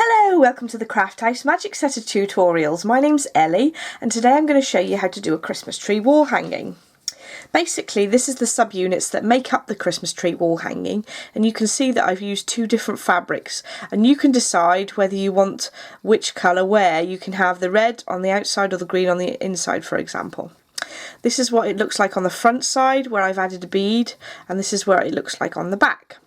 Hello, welcome to the Craft House Magic Set of Tutorials. My name's Ellie and today I'm going to show you how to do a Christmas tree wall hanging. Basically this is the subunits that make up the Christmas tree wall hanging, and you can see that I've used two different fabrics, and you can decide whether you want which colour where. You can have the red on the outside or the green on the inside, for example. This is what it looks like on the front side where I've added a bead, and this is where it looks like on the back.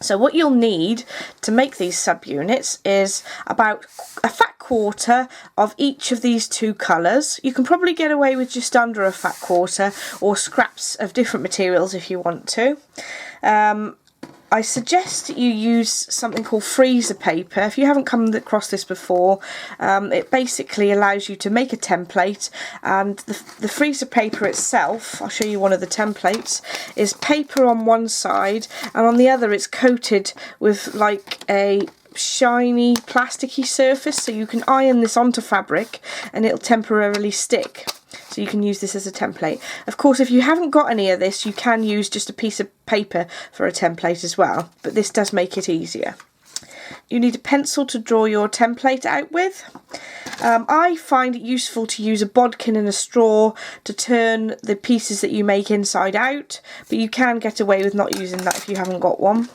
So what you'll need to make these subunits is about a fat quarter of each of these two colours. You can probably get away with just under a fat quarter, or scraps of different materials if you want to. I suggest that you use something called freezer paper. If you haven't come across this before, it basically allows you to make a template, and the freezer paper itself, I'll show you one of the templates, is paper on one side, and on the other it's coated with like a shiny plasticky surface, so you can iron this onto fabric and it'll temporarily stick. So you can use this as a template. Of course, if you haven't got any of this, you can use just a piece of paper for a template as well, but this does make it easier. You need a pencil to draw your template out with. I find it useful to use a bodkin and a straw to turn the pieces that you make inside out, but you can get away with not using that if you haven't got one.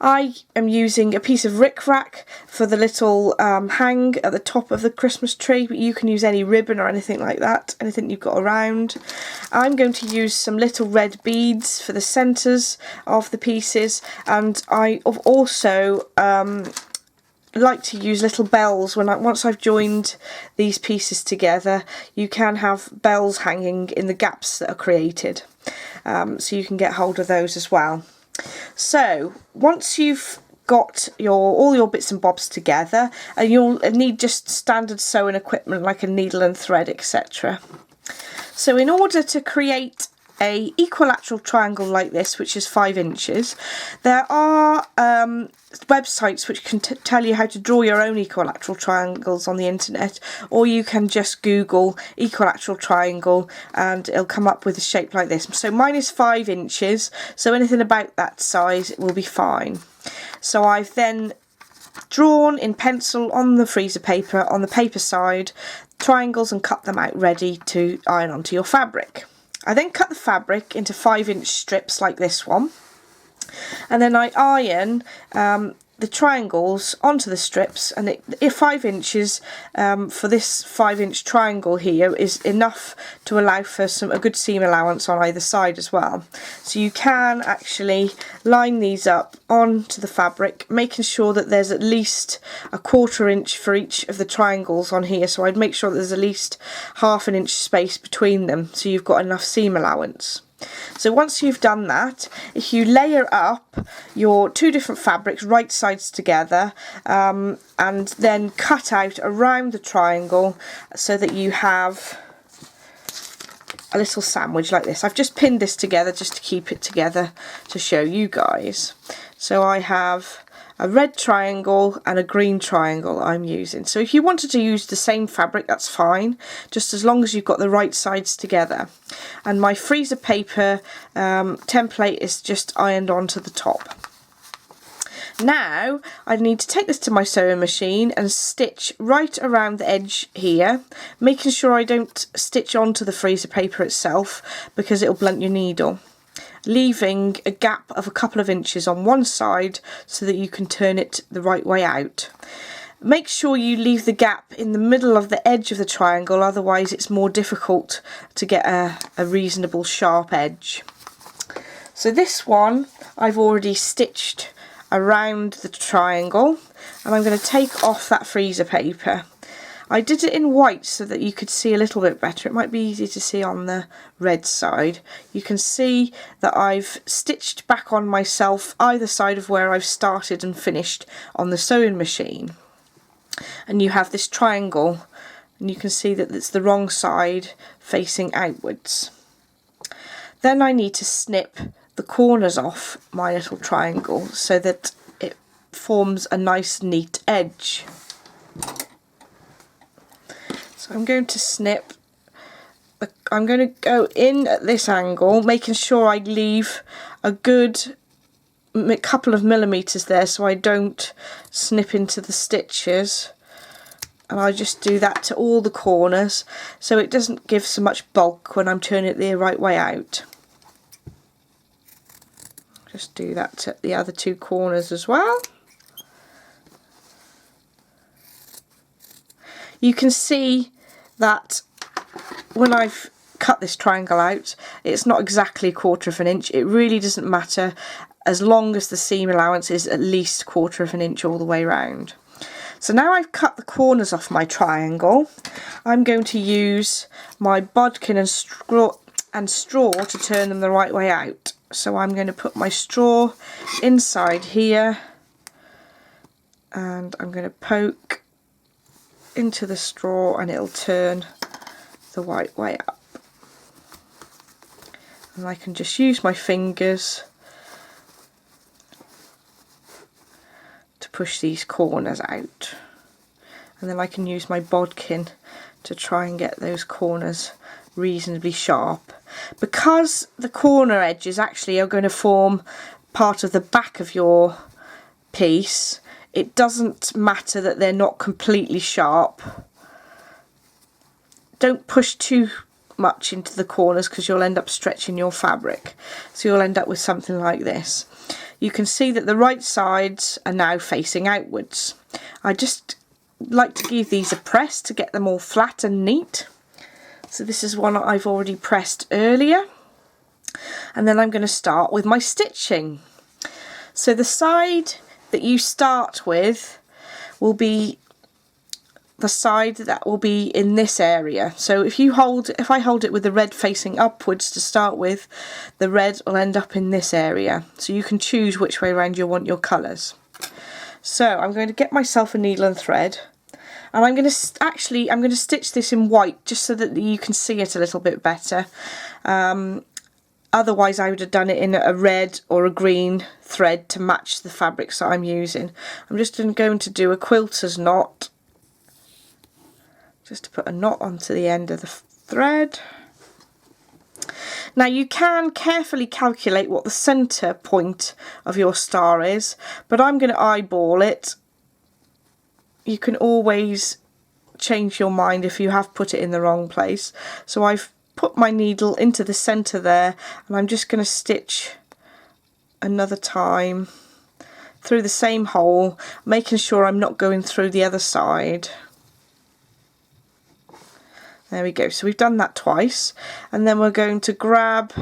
I am using a piece of rickrack for the little hang at the top of the Christmas tree, but you can use any ribbon or anything like that, anything you've got around. I'm going to use some little red beads for the centres of the pieces, and I have also like to use little bells once I've joined these pieces together. You can have bells hanging in the gaps that are created, so you can get hold of those as well. So once you've got all your bits and bobs together, and you'll need just standard sewing equipment like a needle and thread, etc. So in order to create a equilateral triangle like this, which is 5 inches, there are websites which can tell you how to draw your own equilateral triangles on the internet, or you can just Google equilateral triangle and it'll come up with a shape like this. So mine is 5 inches, so anything about that size will be fine. So I've then drawn in pencil on the freezer paper, on the paper side, triangles, and cut them out ready to iron onto your fabric. I then cut the fabric into 5-inch strips like this one, and then I iron the triangles onto the strips, and 5 inches for this 5-inch triangle here is enough to allow for a good seam allowance on either side as well. So you can actually line these up onto the fabric, making sure that there's at least a 1/4 inch for each of the triangles on here. So I'd make sure that there's at least 1/2 inch space between them, so you've got enough seam allowance. So once you've done that, if you layer up your two different fabrics right sides together, and then cut out around the triangle so that you have a little sandwich like this. I've just pinned this together just to keep it together to show you guys. So I have a red triangle and a green triangle I'm using. So if you wanted to use the same fabric, that's fine, just as long as you've got the right sides together. And my freezer paper template is just ironed onto the top. Now I need to take this to my sewing machine and stitch right around the edge here, making sure I don't stitch onto the freezer paper itself because it'll blunt your needle, leaving a gap of a couple of inches on one side so that you can turn it the right way out. Make sure you leave the gap in the middle of the edge of the triangle, otherwise it's more difficult to get a reasonable sharp edge. So this one I've already stitched around the triangle, and I'm going to take off that freezer paper. I did it in white so that you could see a little bit better. It might be easy to see on the red side. You can see that I've stitched back on myself either side of where I've started and finished on the sewing machine. And you have this triangle, and you can see that it's the wrong side facing outwards. Then I need to snip the corners off my little triangle so that it forms a nice neat edge. So I'm going to snip, I'm going to go in at this angle, making sure I leave a good a couple of millimeters there so I don't snip into the stitches, and I just do that to all the corners so it doesn't give so much bulk when I'm turning it the right way out. Just do that to the other two corners as well. You can see that when I've cut this triangle out, it's not exactly 1/4 inch. It really doesn't matter as long as the seam allowance is at least 1/4 inch all the way around. So now I've cut the corners off my triangle, I'm going to use my bodkin and straw to turn them the right way out. So I'm going to put my straw inside here, and I'm going to poke into the straw and it'll turn the right way up. And I can just use my fingers to push these corners out, and then I can use my bodkin to try and get those corners reasonably sharp. Because the corner edges actually are going to form part of the back of your piece, it doesn't matter that they're not completely sharp. Don't push too much into the corners because you'll end up stretching your fabric. So you'll end up with something like this. You can see that the right sides are now facing outwards. I just like to give these a press to get them all flat and neat. So this is one I've already pressed earlier. And then I'm going to start with my stitching. So the side that you start with will be the side that will be in this area. So if I hold it with the red facing upwards to start with, the red will end up in this area. So you can choose which way around you want your colours. So I'm going to get myself a needle and thread, and I'm going to stitch this in white just so that you can see it a little bit better. Otherwise I would have done it in a red or a green thread to match the fabrics that I'm using. I'm just going to do a quilter's knot, just to put a knot onto the end of the thread. Now you can carefully calculate what the centre point of your star is, but I'm going to eyeball it. You can always change your mind if you have put it in the wrong place. So I've put my needle into the centre there, and I'm just going to stitch another time through the same hole, making sure I'm not going through the other side. There we go, so we've done that twice, and then we're going to grab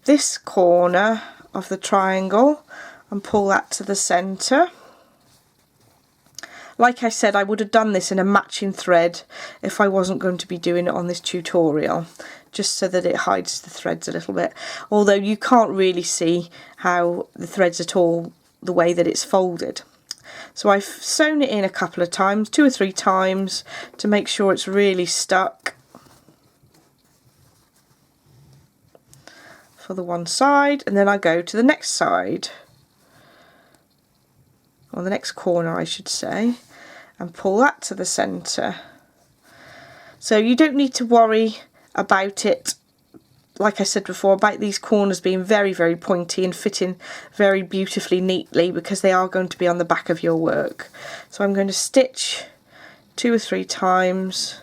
this corner of the triangle and pull that to the centre. Like I said, I would have done this in a matching thread if I wasn't going to be doing it on this tutorial, just so that it hides the threads a little bit. Although you can't really see how the threads at all the way that it's folded. So I've sewn it in a couple of times, 2 or 3 times, to make sure it's really stuck for the one side, and then I go to the next side, or the next corner I should say, and pull that to the centre. So you don't need to worry about it, like I said before, about these corners being very, very pointy and fitting very beautifully neatly, because they are going to be on the back of your work. So I'm going to stitch 2 or 3 times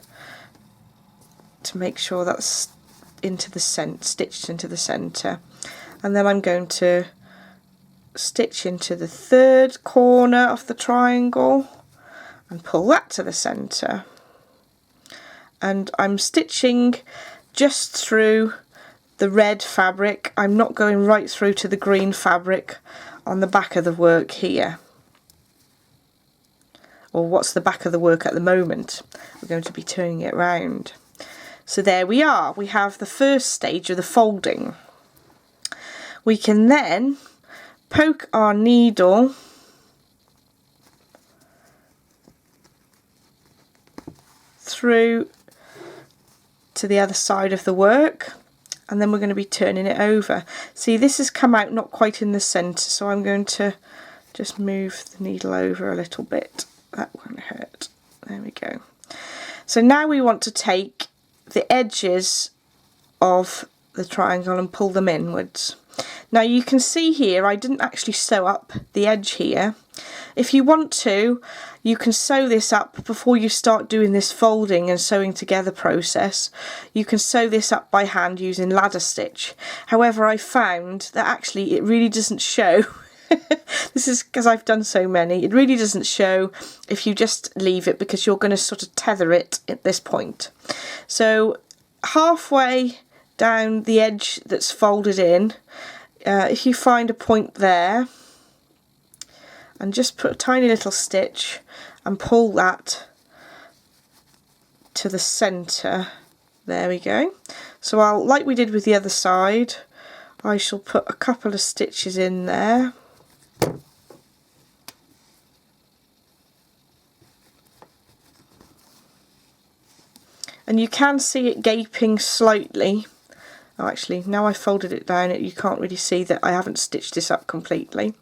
to make sure that's stitched into the centre, and then I'm going to stitch into the 3rd corner of the triangle and pull that to the centre. And I'm stitching just through the red fabric. I'm not going right through to the green fabric on the back of the work here, or what's the back of the work at the moment. We're going to be turning it round. So there we are, we have the first stage of the folding. We can then poke our needle through to the other side of the work, and then we're going to be turning it over. See, this has come out not quite in the centre, so I'm going to just move the needle over a little bit. That won't hurt. There we go. So now we want to take the edges of the triangle and pull them inwards. Now you can see here I didn't actually sew up the edge here. If you want to, you can sew this up before you start doing this folding and sewing together process. You can sew this up by hand using ladder stitch. However, I found that actually it really doesn't show. This is because I've done so many. It really doesn't show if you just leave it, because you're going to sort of tether it at this point. So halfway down the edge that's folded in, if you find a point there and just put a tiny little stitch and pull that to the centre, there we go. So I'll, like we did with the other side, I shall put a couple of stitches in there. And you can see it gaping slightly. Oh, actually, now I folded it down, you can't really see that I haven't stitched this up completely.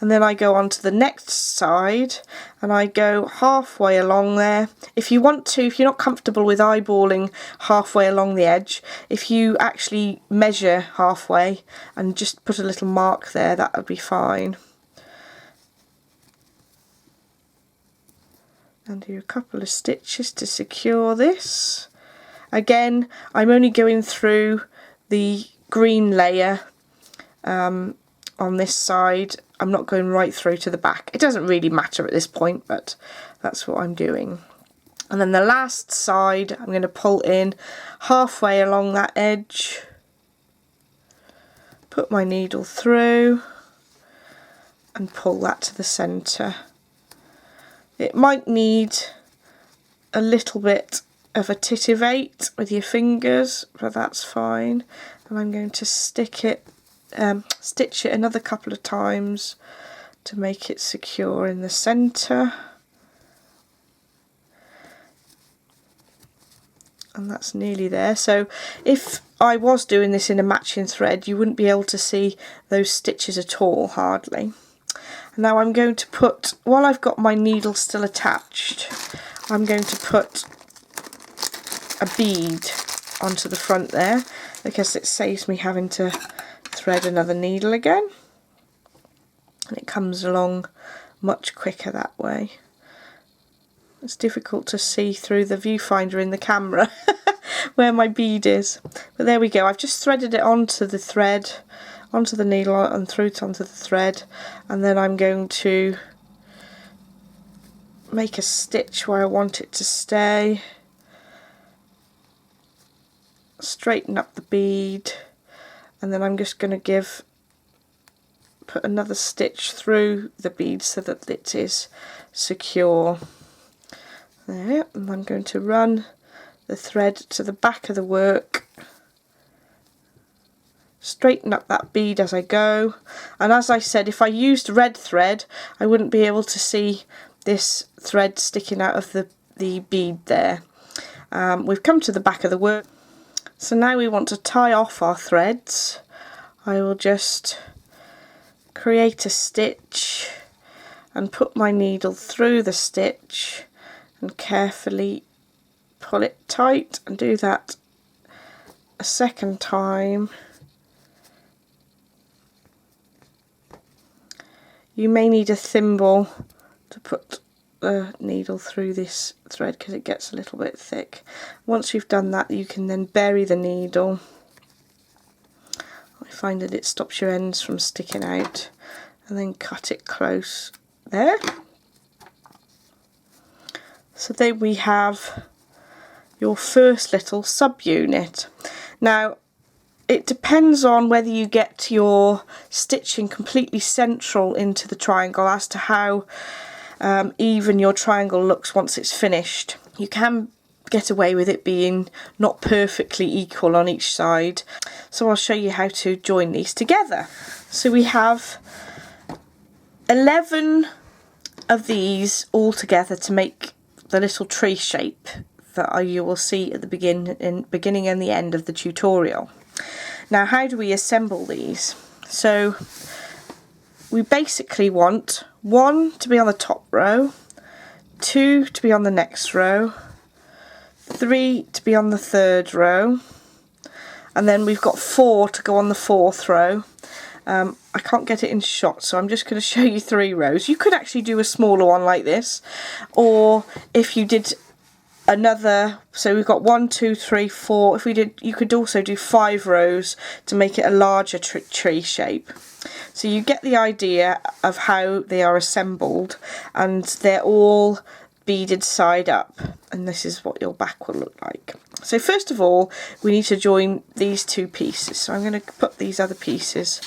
And then I go on to the next side and I go halfway along there. If you want to, if you're not comfortable with eyeballing halfway along the edge, if you actually measure halfway and just put a little mark there, that would be fine. And do a couple of stitches to secure this. Again, I'm only going through the green layer on this side. I'm not going right through to the back. It doesn't really matter at this point, but that's what I'm doing. And then the last side, I'm going to pull in halfway along that edge, put my needle through and pull that to the centre. It might need a little bit of a titivate with your fingers, but that's fine. And I'm going to stitch it another couple of times to make it secure in the centre. And that's nearly there. So if I was doing this in a matching thread, you wouldn't be able to see those stitches at all, hardly. Now I'm going to put, while I've got my needle still attached, I'm going to put a bead onto the front there, because it saves me having to thread another needle again. And it comes along much quicker that way. It's difficult to see through the viewfinder in the camera where my bead is. But there we go, I've just threaded it onto the thread, onto the needle and through it onto the thread, and then I'm going to make a stitch where I want it to stay, straighten up the bead, and then I'm just going to put another stitch through the bead so that it is secure. There, and I'm going to run the thread to the back of the work, straighten up that bead as I go, and as I said, if I used red thread I wouldn't be able to see this thread sticking out of the bead there. We've come to the back of the work, so now we want to tie off our threads. I will just create a stitch and put my needle through the stitch and carefully pull it tight, and do that a second time. You may need a thimble to put the needle through this thread because it gets a little bit thick. Once you've done that, you can then bury the needle. I find that it stops your ends from sticking out, and then cut it close there. So there we have your first little subunit. Now it depends on whether you get your stitching completely central into the triangle as to how even your triangle looks once it's finished. You can get away with it being not perfectly equal on each side, so I'll show you how to join these together. So we have 11 of these all together to make the little tree shape that you will see at the beginning and the end of the tutorial. Now, how do we assemble these? So we basically want 1 to be on the top row, 2 to be on the next row, 3 to be on the third row, and then we've got 4 to go on the fourth row, I can't get it in shot, so I'm just going to show you 3 rows. You could actually do a smaller one like this, or if you did another, so we've got 1, 2, 3, 4. If we did, you could also do 5 rows to make it a larger tree shape. So you get the idea of how they are assembled, and they're all beaded side up, and this is what your back will look like. So first of all, we need to join these 2 pieces. So I'm going to put these other pieces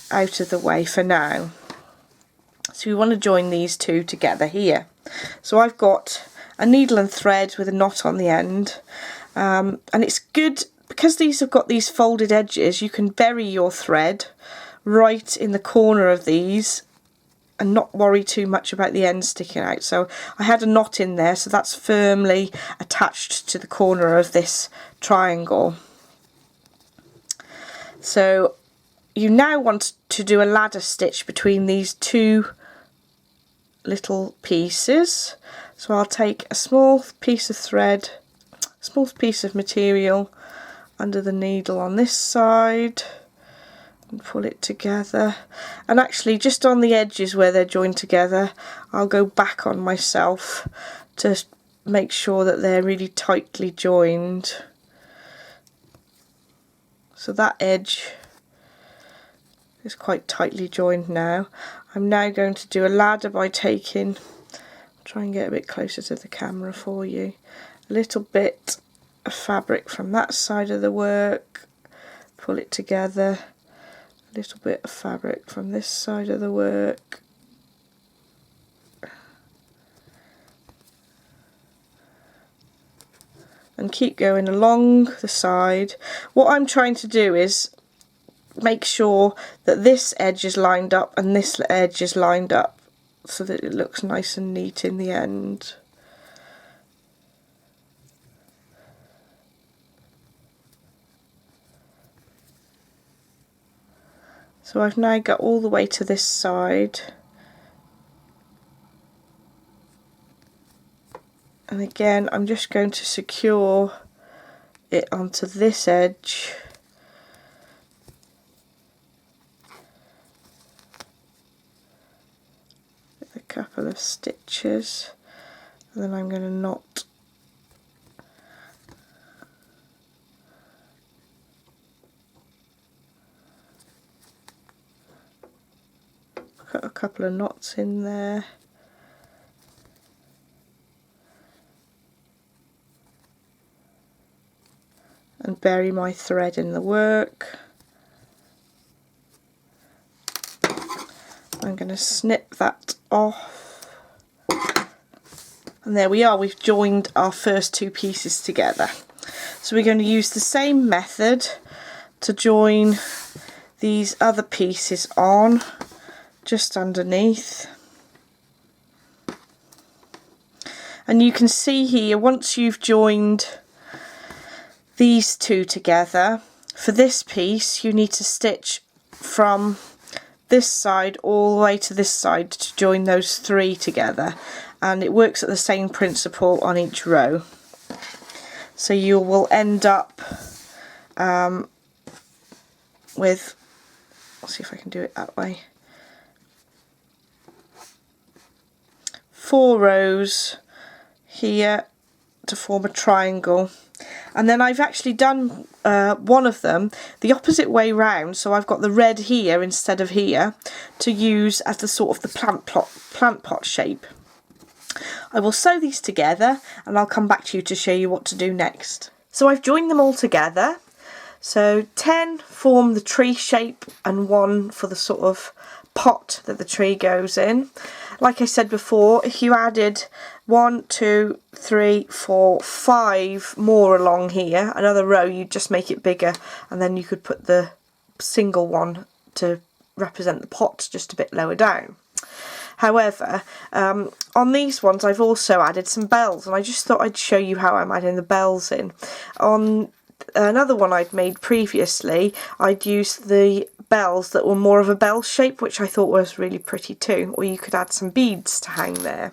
out of the way for now. So we want to join these 2 together here. So I've got a needle and thread with a knot on the end, and it's good because these have got these folded edges. You can bury your thread right in the corner of these and not worry too much about the end sticking out. So I had a knot in there, so that's firmly attached to the corner of this triangle. So you now want to do a ladder stitch between these 2 little pieces. So I'll take a small piece of thread, a small piece of material under the needle on this side, and pull it together. And actually just on the edges where they're joined together, I'll go back on myself to make sure that they're really tightly joined. So that edge is quite tightly joined now. I'm now going to do a ladder by taking, try and get a bit closer to the camera for you, a little bit of fabric from that side of the work, pull it together, a little bit of fabric from this side of the work, and keep going along the side. What I'm trying to do is make sure that this edge is lined up and this edge is lined up so that it looks nice and neat in the end. So I've now got all the way to this side, and again I'm just going to secure it onto this edge with a couple of stitches, and then I'm going to knot put a couple of knots in there, and bury my thread in the work. I'm going to snip that off, and there we are, we've joined our first 2 pieces together. So we're going to use the same method to join these other pieces on just underneath. And you can see here, once you've joined these 2 together, for this piece you need to stitch from this side all the way to this side to join those 3 together, and it works at the same principle on each row. So you will end up with, let's see if I can do it that way, 4 rows here to form a triangle. And then I've actually done one of them the opposite way round, so I've got the red here instead of here to use as the sort of the plant pot shape. I will sew these together and I'll come back to you to show you what to do next. So I've joined them all together. So 10 form the tree shape and 1 for the sort of pot that the tree goes in. Like I said before, if you added 1, 2, 3, 4, 5 more along here, another row, you'd just make it bigger, and then you could put the single one to represent the pot just a bit lower down. However, on these ones I've also added some bells, and I just thought I'd show you how I'm adding the bells in. On another one I'd made previously, I'd used the bells that were more of a bell shape, which I thought was really pretty too, or you could add some beads to hang there.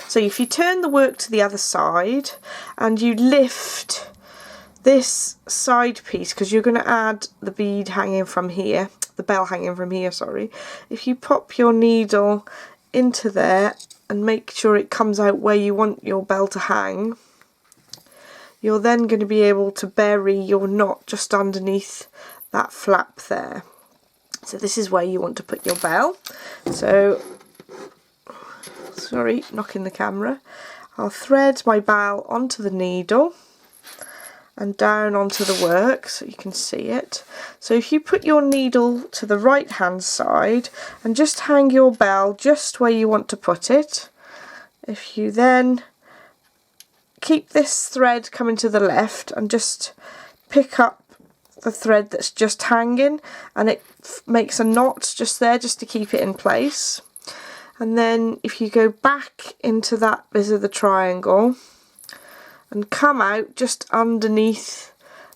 So if you turn the work to the other side and you lift this side piece, because you're going to add the bead hanging from here, the bell hanging from here, sorry. If you pop your needle into there and make sure it comes out where you want your bell to hang, you're then going to be able to bury your knot just underneath that flap there. So this is where you want to put your bell. So, sorry, knocking the camera. I'll thread my bell onto the needle and down onto the work so you can see it. So if you put your needle to the right hand side and just hang your bell just where you want to put it, if you then keep this thread coming to the left and just pick up the thread that's just hanging, and it makes a knot just there just to keep it in place. And then if you go back into that bit of the triangle and come out just underneath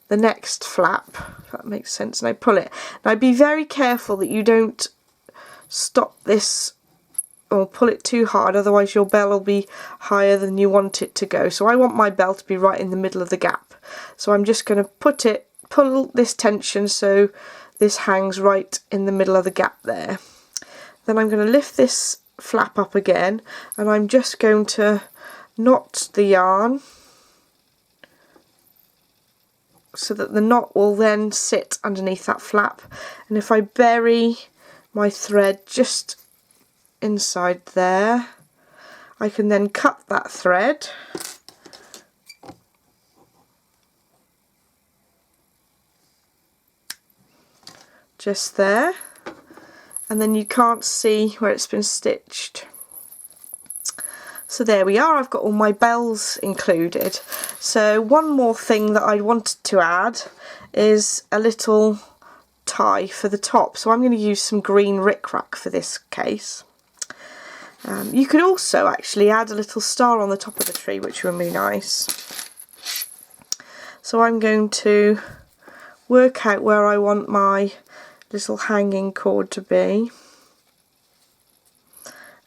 the next flap, if that makes sense, and I pull it. Now be very careful that you don't stop this or pull it too hard, otherwise your bell will be higher than you want it to go. So I want my bell to be right in the middle of the gap. So I'm just going to pull this tension so this hangs right in the middle of the gap there. Then I'm going to lift this flap up again, and I'm just going to knot the yarn so that the knot will then sit underneath that flap. And if I bury my thread just inside there, I can then cut that thread just there, and then you can't see where it's been stitched. So there we are, I've got all my bells included. So one more thing that I wanted to add is a little tie for the top. So I'm going to use some green rickrack for this case. You could also actually add a little star on the top of the tree, which would be nice. So I'm going to work out where I want my little hanging cord to be.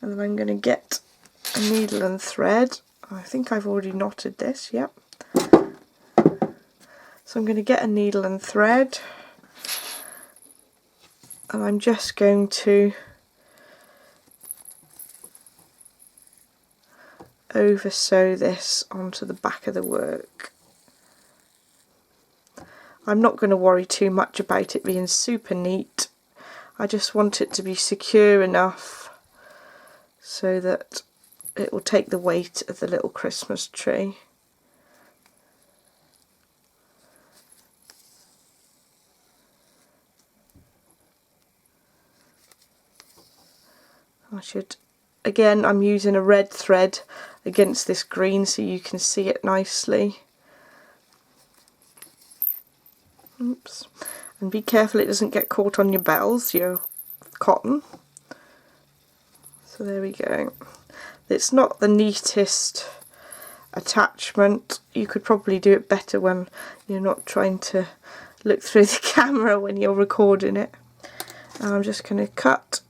And then I'm going to get a needle and thread. I think I've already knotted this, yep. So I'm going to get a needle and thread, and I'm just going to over sew this onto the back of the work. I'm not going to worry too much about it being super neat. I just want it to be secure enough so that it will take the weight of the little Christmas tree. Again, I'm using a red thread against this green so you can see it nicely. Oops. And be careful it doesn't get caught on your bells, your cotton. So there we go. It's not the neatest attachment. You could probably do it better when you're not trying to look through the camera when you're recording it. And I'm just going to cut.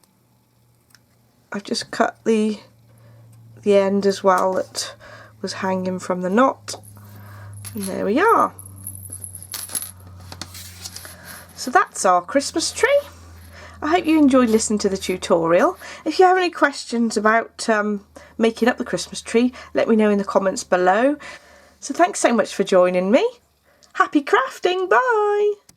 I've just cut the end as well that was hanging from the knot. And there we are. So that's our Christmas tree. I hope you enjoyed listening to the tutorial. If you have any questions about making up the Christmas tree, let me know in the comments below. So thanks so much for joining me. Happy crafting, bye!